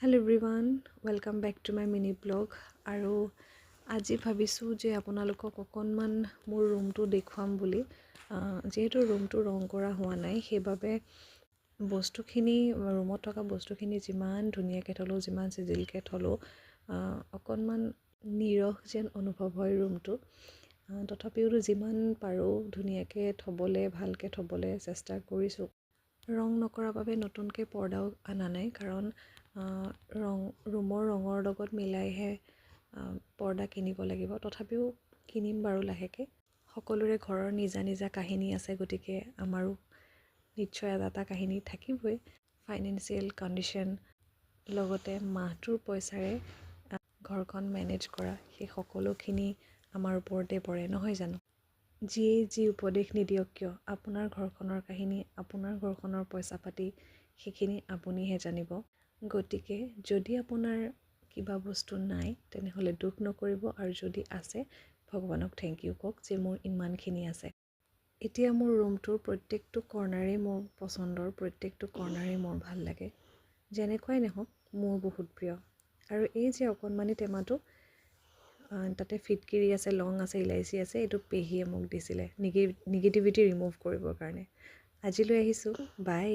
Hello everyone, welcome back to my mini blog. আৰু আজি ভাবিছোঁ যে আপোনালোকক অকণমান মোৰ ৰুমটো দেখুৱাম বুলি যিহেতু ৰুমটো ৰং কৰা হোৱা নাই সেইবাবে বস্তুখিনি ৰুমত থকা বস্তুখিনি যিমান ধুনীয়াকৈ থলোঁ যিমান চিজিলকৈ থলোঁ অকণমান নিৰহ যেন অনুভৱ হয় ৰুমটো তথাপিও যিমান পাৰোঁ ধুনীয়াকৈ থ'বলৈ ভালকৈ থ'বলৈ চেষ্টা কৰিছোঁ ৰং নকৰাৰ বাবে নতুনকৈ পৰ্দাও অনা নাই কাৰণ ৰুমৰ ৰঙৰ লগত মিলাইহে পৰ্দা কিনিব লাগিব তথাপিও কিনিম বাৰু লাহেকৈ সকলোৰে ঘৰৰ নিজা নিজা কাহিনী আছে গতিকে আমাৰো নিশ্চয় এটা কাহিনী থাকিবই ফাইনেন্সিয়েল কণ্ডিশ্যন লগতে মাহটোৰ পইচাৰে ঘৰখন মেনেজ কৰা সেই সকলোখিনি আমাৰ ওপৰতে পৰে নহয় জানো যিয়েই যি উপদেশ নিদিয়ক কিয় আপোনাৰ ঘৰখনৰ কাহিনী আপোনাৰ ঘৰখনৰ পইচা পাতি সেইখিনি আপুনিহে জানিব গতিকে যদি আপোনাৰ কিবা বস্তু নাই তেনেহ'লে দুখ নকৰিব আৰু যদি আছে ভগৱানক থেংক ইউ কওক যে মোৰ ইমানখিনি আছে এতিয়া মোৰ ৰুমটোৰ প্ৰত্যেকটো কৰ্ণাৰেই মোৰ পচন্দৰ প্ৰত্যেকটো কৰ্ণাৰেই মোৰ ভাল লাগে যেনেকুৱাই নহওক মোৰ বহুত প্ৰিয় আৰু এই যে অকণমানি টেমাটো তাতে ফিটকিৰি আছে লং আছে ইলাইচি আছে এইটো পেহীয়ে মোক দিছিলে নিগেটিভিটি ৰিমুভ কৰিবৰ কাৰণে আজিলৈ আহিছোঁ বাই